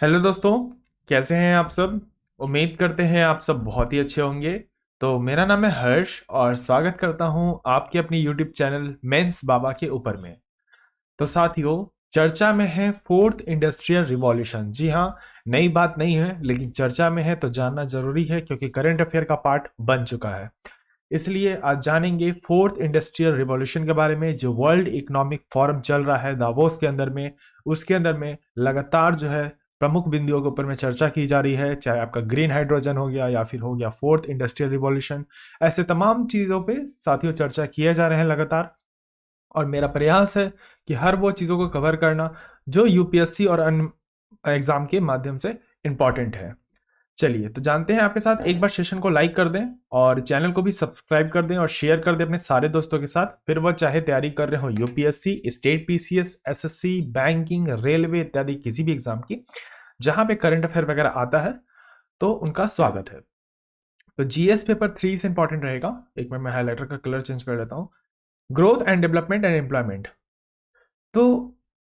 Hello दोस्तों। कैसे हैं आप सब। उम्मीद करते हैं आप सब बहुत ही अच्छे होंगे। तो मेरा नाम है हर्ष और स्वागत करता हूं आपके अपने यूट्यूब चैनल मेंस बाबा के ऊपर में। तो साथियों, चर्चा में है फोर्थ इंडस्ट्रियल रिवॉल्यूशन। जी हाँ, नई बात नहीं है लेकिन चर्चा में है तो जानना जरूरी है क्योंकि करंट अफेयर का पार्ट बन चुका है। इसलिए आज जानेंगे फोर्थ इंडस्ट्रियल रिवॉल्यूशन के बारे में, जो वर्ल्ड इकोनॉमिक फोरम चल रहा है दावोस के अंदर में। उसके अंदर में लगातार जो है प्रमुख बिंदुओं के ऊपर में चर्चा की जा रही है, चाहे आपका ग्रीन हाइड्रोजन हो गया या फिर हो गया फोर्थ इंडस्ट्रियल रिवॉल्यूशन। ऐसे तमाम चीजों पे साथियों चर्चा किए जा रहे हैं लगातार। और मेरा प्रयास है कि हर वो चीज़ों को कवर करना जो यूपीएससी और अन्य एग्जाम के माध्यम से इंपॉर्टेंट है। चलिए तो जानते हैं आपके साथ। एक बार सेशन को लाइक कर दें और चैनल को भी सब्सक्राइब कर दें और शेयर कर दें अपने सारे दोस्तों के साथ। फिर वह चाहे तैयारी कर रहे हो UPSC, state PCS, SSC, banking, railway इत्यादि किसी भी एग्जाम की, जहां पे करंट अफेयर वगैरह आता है, तो उनका स्वागत है। तो जीएस पेपर 3 से इंपॉर्टेंट रहेगा। एक मिनट में हाईलाइटर का कलर चेंज कर लेता हूँ। Growth and development and employment. तो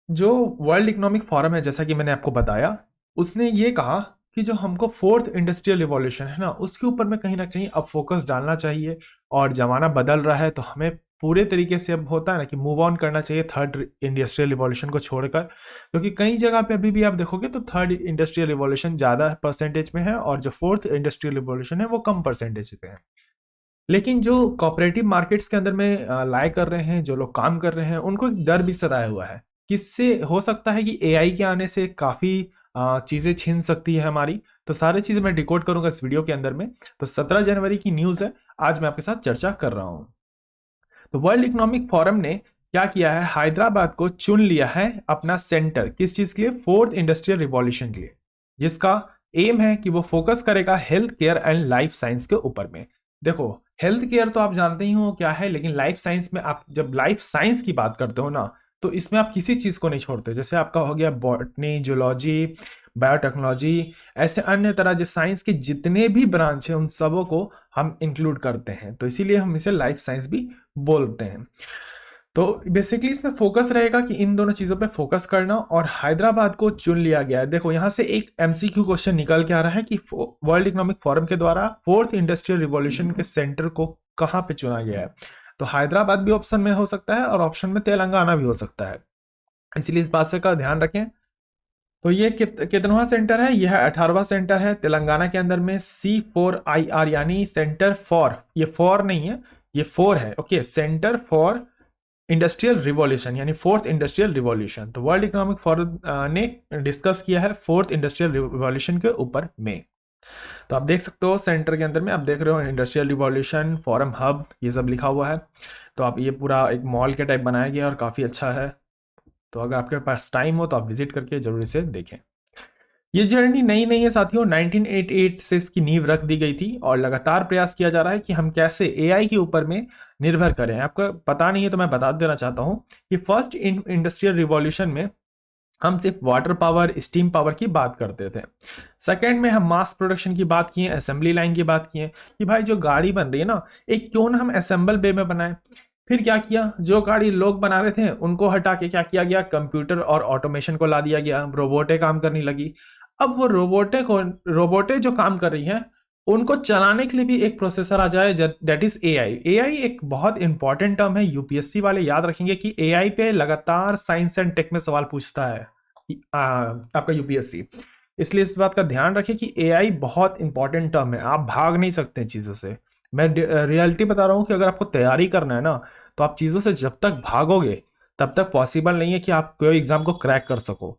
जो वर्ल्ड इकोनॉमिक फोरम है, जैसा कि मैंने आपको बताया, उसने ये कहा कि जो हमको फोर्थ इंडस्ट्रियल रिवॉल्यूशन है ना, उसके ऊपर में कहीं ना कहीं अब फोकस डालना चाहिए। और जमाना बदल रहा है तो हमें पूरे तरीके से अब होता है ना कि मूव ऑन करना चाहिए थर्ड इंडस्ट्रियल रिवॉल्यूशन को छोड़कर, क्योंकि कई जगह पे अभी भी आप देखोगे तो थर्ड इंडस्ट्रियल रिवॉल्यूशन ज़्यादा परसेंटेज में है और जो फोर्थ इंडस्ट्रियल रिवॉल्यूशन है वो कम परसेंटेज पे है। लेकिन जो कोऑपरेटिव मार्केट्स के अंदर में लाए कर रहे हैं, जो लोग काम कर रहे हैं, उनको एक डर भी सताया हुआ है। किससे हो सकता है कि एआई के आने से काफ़ी चीज़ें छिन सकती है हमारी। तो सारी चीज़ें मैं डिकोड करूंगा इस वीडियो के अंदर में। तो 17 जनवरी की न्यूज़ है, आज मैं आपके साथ चर्चा कर रहा हूँ। तो वर्ल्ड इकोनॉमिक फोरम ने क्या किया है, हैदराबाद को चुन लिया है अपना सेंटर। किस चीज़ के लिए? फोर्थ इंडस्ट्रियल रिवॉल्यूशन के लिए, जिसका एम है कि वो फोकस करेगा health care and life science के ऊपर में। देखो, हेल्थ केयर तो आप जानते ही हो क्या है, लेकिन लाइफ साइंस में आप जब लाइफ साइंस की बात करते हो ना, तो इसमें आप किसी चीज को नहीं छोड़ते। जैसे आपका हो गया बॉटनी, जूलॉजी, बायोटेक्नोलॉजी, ऐसे अन्य तरह जो साइंस के जितने भी ब्रांच हैं उन सबों को हम इंक्लूड करते हैं, तो इसीलिए हम इसे लाइफ साइंस भी बोलते हैं। तो बेसिकली इसमें फोकस रहेगा कि इन दोनों चीजों पे फोकस करना, और हैदराबाद को चुन लिया गया है। देखो यहां से एक एमसीक्यू क्वेश्चन निकल के आ रहा है कि वर्ल्ड इकोनॉमिक फोरम के द्वारा फोर्थ इंडस्ट्रियल रिवॉल्यूशन के सेंटर को कहां पे चुना गया है। तो हैदराबाद भी ऑप्शन में हो सकता है और ऑप्शन में तेलंगाना भी हो सकता है, इसलिए इस बात से का ध्यान रखें। तो ये कितनवा सेंटर है? यह 18वां सेंटर है तेलंगाना के अंदर में। C4IR यानी सेंटर फॉर, ये फॉर नहीं है, ये फोर है। Okay, centre for industrial revolution यानी फोर्थ इंडस्ट्रियल रिवॉल्यूशन। तो वर्ल्ड इकोनॉमिक फोरम ने डिस्कस किया है फोर्थ इंडस्ट्रियल रिवॉल्यूशन के ऊपर में। तो आप देख सकते हो सेंटर के अंदर में आप देख रहे हो इंडस्ट्रियल रिवॉल्यूशन फोरम हब, ये सब लिखा हुआ है। तो आप ये पूरा एक मॉल के टाइप बनाया गया और काफ़ी अच्छा है। तो अगर आपके पास टाइम हो तो आप विजिट करके जरूर इसे देखें। ये जर्नी नई नहीं है साथियों, 1988 से इसकी नींव रख दी गई थी और लगातार प्रयास किया जा रहा है कि हम कैसे एआई के ऊपर में निर्भर करें। आपको पता नहीं है तो मैं बता देना चाहता हूं कि फर्स्ट इंडस्ट्रियल रिवॉल्यूशन में हम सिर्फ वाटर पावर, स्टीम पावर की बात करते थे। सेकंड में हम मास प्रोडक्शन की बात किए, असेंबली लाइन की बात किए कि भाई जो गाड़ी बन रही है ना, एक क्यों ना हम असेंबल वे में बनाएं। फिर क्या किया, जो गाड़ी लोग बना रहे थे उनको हटा के क्या किया गया, कंप्यूटर और ऑटोमेशन को ला दिया गया, रोबोटें काम करने लगी। अब वो रोबोटें जो काम कर रही हैं उनको चलाने के लिए भी एक प्रोसेसर आ जाए, दैट इज एआई। एआई एक बहुत इंपॉर्टेंट टर्म है, यूपीएससी वाले याद रखेंगे कि एआई पे लगातार साइंस एंड टेक में सवाल पूछता है आपका यूपीएससी। इसलिए इस बात का ध्यान रखें कि एआई बहुत इंपॉर्टेंट टर्म है, आप भाग नहीं सकते चीज़ों से। मैं रियलिटी बता रहा हूँ कि अगर आपको तैयारी करना है ना, तो आप चीज़ों से जब तक भागोगे तब तक पॉसिबल नहीं है कि आप कोई एग्जाम को क्रैक कर सको।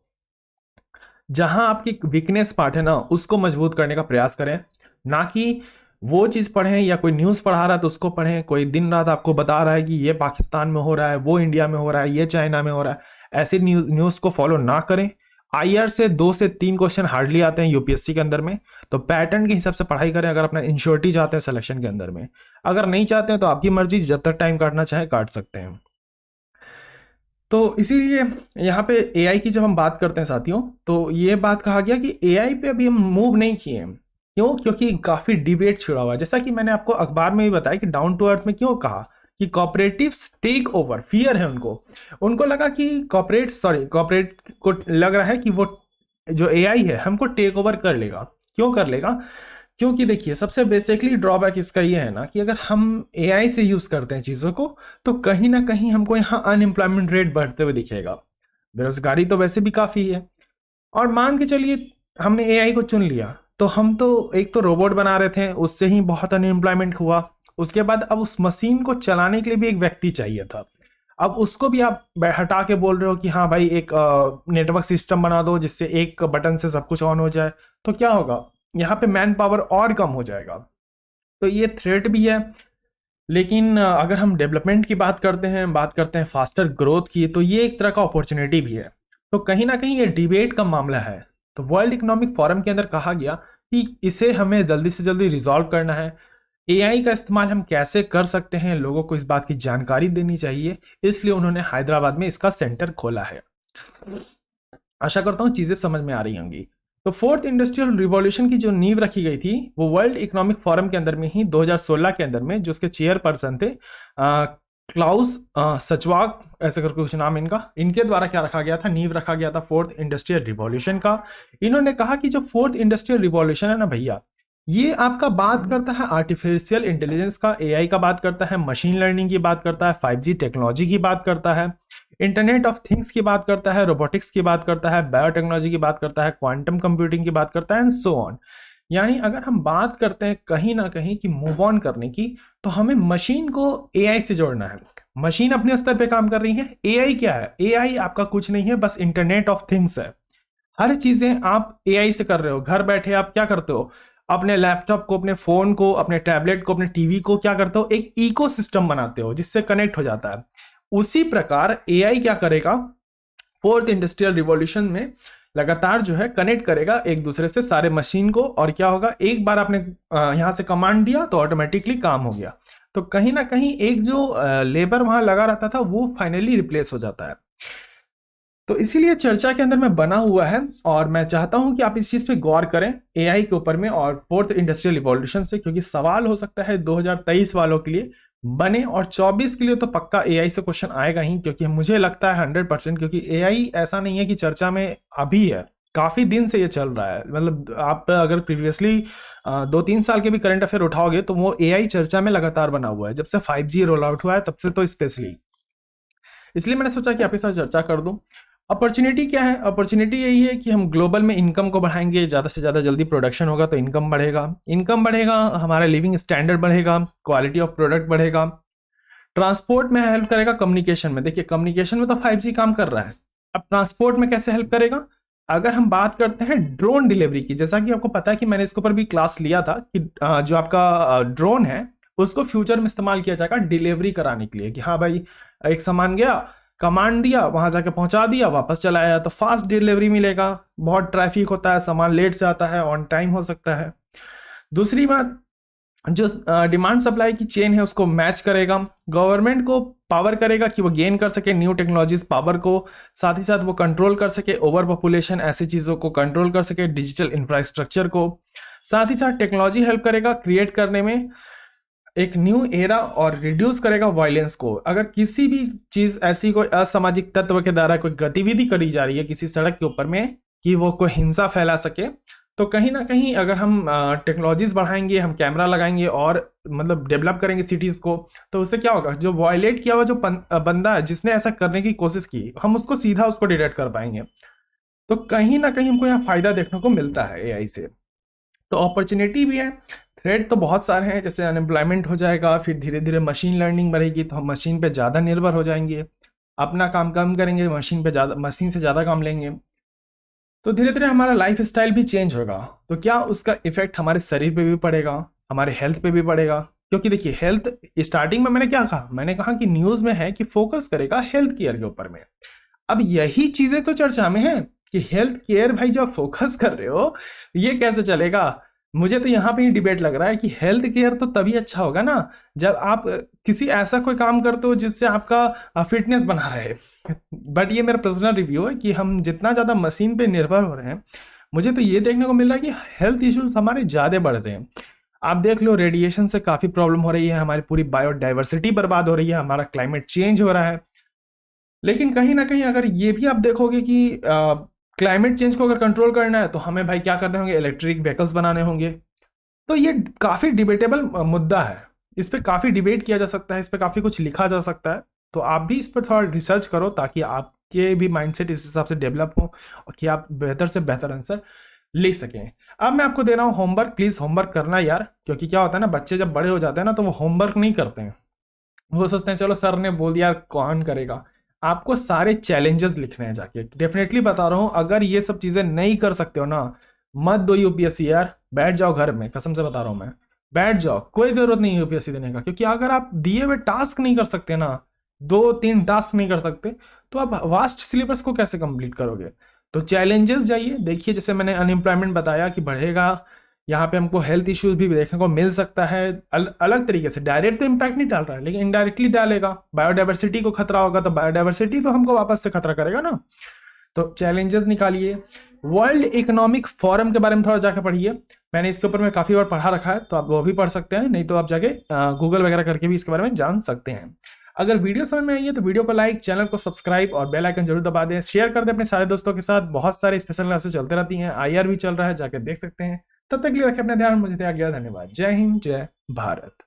जहां आपकी वीकनेस पार्ट है ना, उसको मजबूत करने का प्रयास करें, ना कि वो चीज़ पढ़ें या कोई न्यूज़ पढ़ा रहा है तो उसको पढ़ें, कोई दिन रात आपको बता रहा है कि ये पाकिस्तान में हो रहा है, वो इंडिया में हो रहा है, ये चाइना में हो रहा है, ऐसी न्यूज़ को फॉलो ना करें। आईआर से 2 से 3 क्वेश्चन हार्डली आते हैं यूपीएससी के अंदर में, तो पैटर्न के हिसाब से पढ़ाई करें अगर अपना इंश्योरिटी चाहते हैं सिलेक्शन के अंदर में। अगर नहीं चाहते हैं तो आपकी मर्जी, जब तक टाइम काटना चाहे काट सकते हैं। तो इसीलिए यहाँ पे एआई की जब हम बात करते हैं साथियों, तो ये बात कहा गया कि एआई पे अभी हम मूव नहीं किए हैं। क्यों? क्योंकि काफ़ी डिबेट छिड़ा हुआ है। जैसा कि मैंने आपको अखबार में भी बताया कि डाउन टू अर्थ में क्यों कहा कि कॉपरेटिव टेक ओवर, फियर है उनको। उनको लगा कि कॉपरेट को लग रहा है कि वो जो एआई है हमको टेक ओवर कर लेगा। क्यों कर लेगा? क्योंकि देखिए सबसे बेसिकली ड्रॉबैक इसका ये है ना कि अगर हम एआई से यूज़ करते हैं चीज़ों को, तो कहीं ना कहीं हमको यहाँ अनएम्प्लॉयमेंट रेट बढ़ते हुए दिखेगा। बेरोजगारी तो वैसे भी काफ़ी है। और मान के चलिए हमने एआई को चुन लिया, तो हम तो एक तो रोबोट बना रहे थे, उससे ही बहुत अनएम्प्लॉयमेंट हुआ। उसके बाद अब उस मशीन को चलाने के लिए भी एक व्यक्ति चाहिए था। अब उसको भी आप हटा के बोल रहे हो कि हाँ भाई एक नेटवर्क सिस्टम बना दो जिससे एक बटन से सब कुछ ऑन हो जाए, तो क्या होगा? यहाँ पे मैन पावर और कम हो जाएगा। तो ये थ्रेट भी है। लेकिन अगर हम डेवलपमेंट की बात करते हैं फास्टर ग्रोथ की, तो ये एक तरह का अपॉर्चुनिटी भी है। तो कहीं ना कहीं ये डिबेट का मामला है। तो वर्ल्ड इकोनॉमिक फोरम के अंदर कहा गया कि इसे हमें जल्दी से जल्दी रिजॉल्व करना है। एआई का इस्तेमाल हम कैसे कर सकते हैं, लोगों को इस बात की जानकारी देनी चाहिए, इसलिए उन्होंने हैदराबाद में इसका सेंटर खोला है। आशा करता हूँ चीजें समझ में आ रही होंगी। तो फोर्थ इंडस्ट्रियल रिवॉल्यूशन की जो नींव रखी गई थी वो वर्ल्ड इकोनॉमिक फोरम के अंदर में ही 2016 के अंदर में, जो उसके चेयरपर्सन थे क्लाउस सचवाग, ऐसे करके कुछ नाम इनका, इनके द्वारा क्या रखा गया था, नींव रखा गया था फोर्थ इंडस्ट्रियल रिवॉल्यूशन का। इन्होंने कहा कि जो फोर्थ इंडस्ट्रियल रिवॉल्यूशन है ना भैया, ये आपका बात करता है आर्टिफिशियल इंटेलिजेंस का, एआई का बात करता है, मशीन लर्निंग की बात करता है, 5G टेक्नोलॉजी की बात करता है, इंटरनेट ऑफ थिंग्स की बात करता है, रोबोटिक्स की बात करता है, बायोटेक्नोलॉजी की बात करता है, क्वांटम कंप्यूटिंग की बात करता है, एंड सो ऑन। यानी अगर हम बात करते हैं कहीं ना कहीं कि मूव ऑन करने की, तो हमें मशीन को एआई से जोड़ना है। मशीन अपने स्तर पे काम कर रही है, एआई क्या है? एआई आपका कुछ नहीं है, बस इंटरनेट ऑफ थिंग्स है। हर चीजें आप एआई से कर रहे हो। घर बैठे आप क्या करते हो? अपने लैपटॉप को, अपने फोन को, अपने टैबलेट को, अपने टीवी को क्या करते हो? एक इकोसिस्टम बनाते हो जिससे कनेक्ट हो जाता है। उसी प्रकार एआई क्या करेगा? फोर्थ इंडस्ट्रियल रिवॉल्यूशन में लगातार जो है कनेक्ट करेगा एक दूसरे से सारे मशीन को, और क्या होगा, एक बार आपने यहां से कमांड दिया तो ऑटोमेटिकली काम हो गया। तो कहीं ना कहीं एक जो लेबर वहां लगा रहता था वो फाइनली रिप्लेस हो जाता है। तो इसीलिए चर्चा के अंदर में बना हुआ है, और मैं चाहता हूं कि आप इस चीज पे गौर करें एआई के ऊपर में और फोर्थ इंडस्ट्रियल रिवॉल्यूशन से, क्योंकि सवाल हो सकता है 2023 वालों के लिए बने, और 24 के लिए तो पक्का एआई से क्वेश्चन आएगा ही, क्योंकि मुझे लगता है 100%, क्योंकि एआई ऐसा नहीं है कि चर्चा में अभी है, काफी दिन से ये चल रहा है। मतलब आप अगर प्रीवियसली 2-3 साल के भी करंट अफेयर उठाओगे तो वो एआई चर्चा में लगातार बना हुआ है, जब से 5G रोल आउट हुआ है तब से तो स्पेशली। इसलिए मैंने सोचा कि आपके साथ चर्चा कर दूं। अपॉर्चुनिटी क्या है? अपॉर्चुनिटी यही है कि हम ग्लोबल में इनकम को बढ़ाएंगे, ज़्यादा से ज़्यादा जल्दी प्रोडक्शन होगा तो इनकम बढ़ेगा, हमारा लिविंग स्टैंडर्ड बढ़ेगा, क्वालिटी ऑफ प्रोडक्ट बढ़ेगा, ट्रांसपोर्ट में हेल्प करेगा, कम्युनिकेशन में, देखिए कम्युनिकेशन में तो 5G काम कर रहा है, अब ट्रांसपोर्ट में कैसे हेल्प करेगा? अगर हम बात करते हैं ड्रोन डिलीवरी की, जैसा कि आपको पता है कि मैंने इसके ऊपर भी क्लास लिया था कि जो आपका ड्रोन है उसको फ्यूचर में इस्तेमाल किया जाएगा डिलीवरी कराने के लिए, कि हाँ भाई एक सामान गया, कमांड दिया, वहां जाके पहुंचा दिया, वापस चला आया, तो फास्ट डिलीवरी मिलेगा। बहुत ट्रैफिक होता है, सामान लेट से आता है, ऑन टाइम हो सकता है। दूसरी बात, जो डिमांड सप्लाई की चेन है उसको मैच करेगा, गवर्नमेंट को पावर करेगा कि वो गेन कर सके न्यू टेक्नोलॉजीज पावर को, साथ ही साथ वो कंट्रोल कर सके ओवर पॉपुलेशन, ऐसी चीज़ों को कंट्रोल कर सके, डिजिटल इंफ्रास्ट्रक्चर को, साथ ही साथ टेक्नोलॉजी हेल्प करेगा क्रिएट करने में एक न्यू एरा, और रिड्यूस करेगा वायलेंस को। अगर किसी भी चीज़ ऐसी कोई असामाजिक तत्व के द्वारा कोई गतिविधि करी जा रही है किसी सड़क के ऊपर में कि वो कोई हिंसा फैला सके, तो कहीं ना कहीं अगर हम टेक्नोलॉजीज बढ़ाएंगे, हम कैमरा लगाएंगे और मतलब डेवलप करेंगे सिटीज़ को, तो उससे क्या होगा, जो वायलेट किया हुआ जो बंदा है जिसने ऐसा करने की कोशिश की, हम उसको सीधा उसको डिटेक्ट कर पाएंगे। तो कहीं ना कहीं हमको यहाँ फायदा देखने को मिलता है एआई से। तो अपॉर्चुनिटी भी है, थ्रेट तो बहुत सारे हैं, जैसे अनएम्प्लॉयमेंट हो जाएगा, फिर धीरे धीरे मशीन लर्निंग बढ़ेगी तो हम मशीन पे ज़्यादा निर्भर हो जाएंगे, अपना काम कम करेंगे, मशीन से ज़्यादा काम लेंगे, तो धीरे धीरे हमारा लाइफ स्टाइल भी चेंज होगा। तो क्या उसका इफेक्ट हमारे शरीर पे भी पड़ेगा, हमारे हेल्थ पे भी पड़ेगा? क्योंकि देखिए हेल्थ, स्टार्टिंग में मैंने क्या कहा, मैंने कहा कि न्यूज़ में है कि फोकस करेगा हेल्थ केयर के ऊपर में। अब यही चीज़ें तो चर्चा में है कि हेल्थ केयर भाई जो आप फोकस कर रहे हो ये कैसे चलेगा? मुझे तो यहाँ पे ही डिबेट लग रहा है कि हेल्थ केयर तो तभी अच्छा होगा ना जब आप किसी ऐसा कोई काम करते हो जिससे आपका फिटनेस बना रहे। बट ये मेरा पर्सनल रिव्यू है कि हम जितना ज़्यादा मशीन पे निर्भर हो रहे हैं, मुझे तो ये देखने को मिल रहा है कि हेल्थ इश्यूज हमारे ज़्यादा बढ़ रहे हैं। आप देख लो, रेडिएशन से काफ़ी प्रॉब्लम हो रही है, हमारी पूरी बायोडाइवर्सिटी बर्बाद हो रही है, हमारा क्लाइमेट चेंज हो रहा है। लेकिन कहीं ना कहीं अगर ये भी आप देखोगे कि क्लाइमेट चेंज को अगर कंट्रोल करना है तो हमें भाई क्या करने होंगे, इलेक्ट्रिक व्हीकल्स बनाने होंगे। तो ये काफ़ी डिबेटेबल मुद्दा है, इस पर काफ़ी डिबेट किया जा सकता है, इस पर काफ़ी कुछ लिखा जा सकता है। तो आप भी इस पर थोड़ा रिसर्च करो ताकि आपके भी माइंडसेट इस हिसाब से डेवलप हो और कि आप बेहतर से बेहतर आंसर लिख सकें। अब मैं आपको दे रहा हूँ होमवर्क, प्लीज़ होमवर्क करना यार, क्योंकि क्या होता है ना, बच्चे जब बड़े हो जाते हैं ना तो वो होमवर्क नहीं करते हैं, वो सोचते हैं चलो सर ने बोल दिया कौन करेगा। आपको सारे चैलेंजेस लिखने हैं जाके, डेफिनेटली बता रहा हूँ, अगर ये सब चीजें नहीं कर सकते हो ना, मत दो यूपीएससी यार, बैठ जाओ घर में, कसम से बता रहा हूँ मैं, बैठ जाओ, कोई जरूरत नहीं है यूपीएससी देने का। क्योंकि अगर आप दिए हुए टास्क नहीं कर सकते ना, 2-3 टास्क नहीं कर सकते, तो आप वास्ट सिलेबस को कैसे कंप्लीट करोगे। तो चैलेंजेस जाइए देखिए, जैसे मैंने अनएम्प्लॉयमेंट बताया कि बढ़ेगा, यहाँ पे हमको हेल्थ इश्यूज भी देखने को मिल सकता है, अलग तरीके से, डायरेक्ट तो इम्पैक्ट नहीं डाल रहा है लेकिन इनडायरेक्टली डालेगा। बायोडाइवर्सिटी को खतरा होगा तो बायोडाइवर्सिटी तो हमको वापस से खतरा करेगा ना। तो चैलेंजेस निकालिए। वर्ल्ड इकोनॉमिक फोरम के बारे में थोड़ा जाकर पढ़िए, मैंने इसके ऊपर में काफ़ी बार पढ़ा रखा है, तो आप वो भी पढ़ सकते हैं, नहीं तो आप जाके गूगल वगैरह करके भी इसके बारे में जान सकते हैं। अगर वीडियो समझ में आई है तो वीडियो को लाइक, चैनल को सब्सक्राइब और बेल आइकन जरूर दबा दें, शेयर कर दें अपने सारे दोस्तों के साथ। बहुत सारे स्पेशल क्लासेस चलते रहती हैं, आईआर भी चल रहा है, जाकर देख सकते हैं। तब तक के लिए रखें अपना ध्यान, मुझे दिया गया, धन्यवाद। जय हिंद, जय भारत।